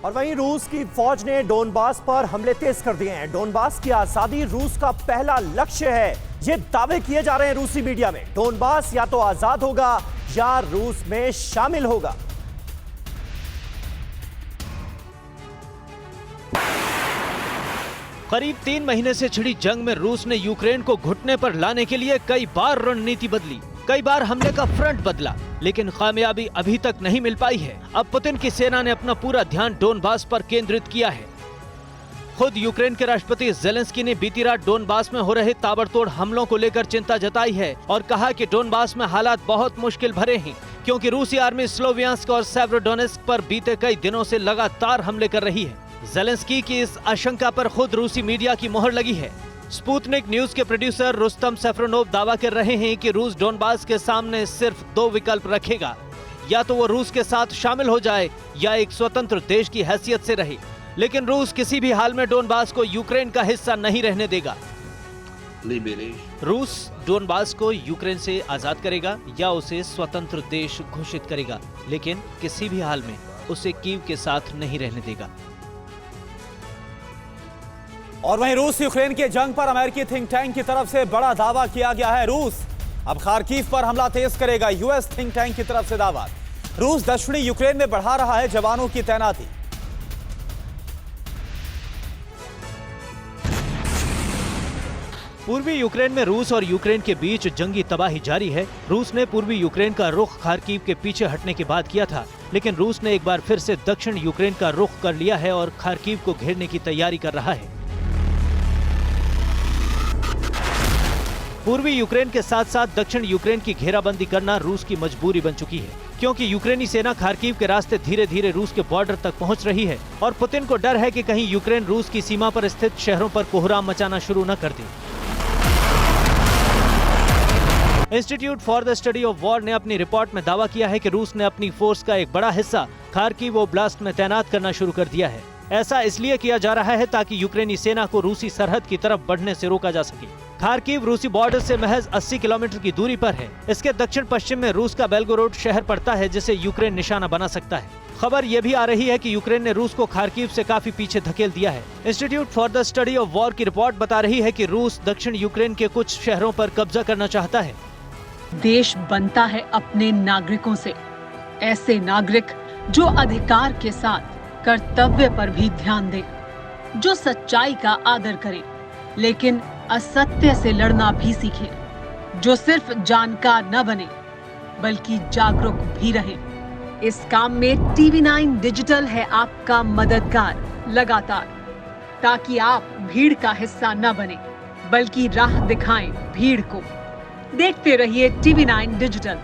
और वहीं रूस की फौज ने डोनबास पर हमले तेज कर दिए हैं। डोनबास की आजादी रूस का पहला लक्ष्य है, ये दावे किए जा रहे हैं रूसी मीडिया में। डोनबास या तो आजाद होगा या रूस में शामिल होगा। करीब 3 महीने से छिड़ी जंग में रूस ने यूक्रेन को घुटने पर लाने के लिए कई बार रणनीति बदली, कई बार हमले का फ्रंट बदला, लेकिन कामयाबी अभी तक नहीं मिल पाई है। अब पुतिन की सेना ने अपना पूरा ध्यान डोनबास पर केंद्रित किया है। खुद यूक्रेन के राष्ट्रपति जेलेंस्की ने बीती रात डोनबास में हो रहे ताबड़तोड़ हमलों को लेकर चिंता जताई है और कहा कि डोनबास में हालात बहुत मुश्किल भरे हैं, क्योंकि रूसी आर्मी स्लोवियांस्क और सेवेरोडोनेस्क पर बीते कई दिनों से लगातार हमले कर रही है। जेलेंस्की की इस आशंका पर खुद रूसी मीडिया की मोहर लगी है। स्पुतनिक न्यूज के प्रोड्यूसर रुस्तम सफरोनोव दावा कर रहे हैं कि रूस डोनबास के सामने सिर्फ 2 विकल्प रखेगा, या तो वो रूस के साथ शामिल हो जाए या एक स्वतंत्र देश की हैसियत से रहे, लेकिन रूस किसी भी हाल में डोनबास को यूक्रेन का हिस्सा नहीं रहने देगा। रूस डोनबास को यूक्रेन से आजाद करेगा या उसे स्वतंत्र देश घोषित करेगा, लेकिन किसी भी हाल में उसे कीव के साथ नहीं रहने देगा। और वहीं रूस यूक्रेन के जंग पर अमेरिकी थिंक टैंक की तरफ से बड़ा दावा किया गया है। रूस अब खार्किव पर हमला तेज करेगा, यूएस थिंक टैंक की तरफ से दावा। रूस दक्षिणी यूक्रेन में बढ़ा रहा है जवानों की तैनाती। पूर्वी यूक्रेन में रूस और यूक्रेन के बीच जंगी तबाही जारी है। रूस ने पूर्वी यूक्रेन का रुख खार्किव के पीछे हटने के बाद किया था, लेकिन रूस ने एक बार फिर से दक्षिण यूक्रेन का रुख कर लिया है और खार्किव को घेरने की तैयारी कर रहा है। पूर्वी यूक्रेन के साथ साथ दक्षिण यूक्रेन की घेराबंदी करना रूस की मजबूरी बन चुकी है, क्योंकि यूक्रेनी सेना खार्किव के रास्ते धीरे धीरे रूस के बॉर्डर तक पहुंच रही है और पुतिन को डर है कि कहीं यूक्रेन रूस की सीमा पर स्थित शहरों पर कोहराम मचाना शुरू न कर दे। Institute for the Study of War ने अपनी रिपोर्ट में दावा किया है कि रूस ने अपनी फोर्स का एक बड़ा हिस्सा खार्किव ओब्लास्ट में तैनात करना शुरू कर दिया है। ऐसा इसलिए किया जा रहा है ताकि यूक्रेनी सेना को रूसी सरहद की तरफ बढ़ने से रोका जा सके। खार्किव रूसी बॉर्डर से महज 80 किलोमीटर की दूरी पर है। इसके दक्षिण पश्चिम में रूस का बेल्गोरोड शहर पड़ता है, जिसे यूक्रेन निशाना बना सकता है। खबर यह भी आ रही है कि यूक्रेन ने रूस को खार्किव से काफी पीछे धकेल दिया है। Institute for the Study of war की रिपोर्ट बता रही है कि रूस दक्षिण यूक्रेन के कुछ शहरों पर कब्जा करना चाहता है। देश बनता है अपने नागरिकों से, ऐसे नागरिक जो अधिकार के साथ कर्तव्य पर भी ध्यान दे, जो सच्चाई का आदर करे लेकिन असत्य से लड़ना भी सीखे, जो सिर्फ जानकार न बने बल्कि जागरूक भी रहे। इस काम में TV9 डिजिटल है आपका मददगार लगातार, ताकि आप भीड़ का हिस्सा न बने बल्कि राह दिखाएं भीड़ को। देखते रहिए TV9 डिजिटल।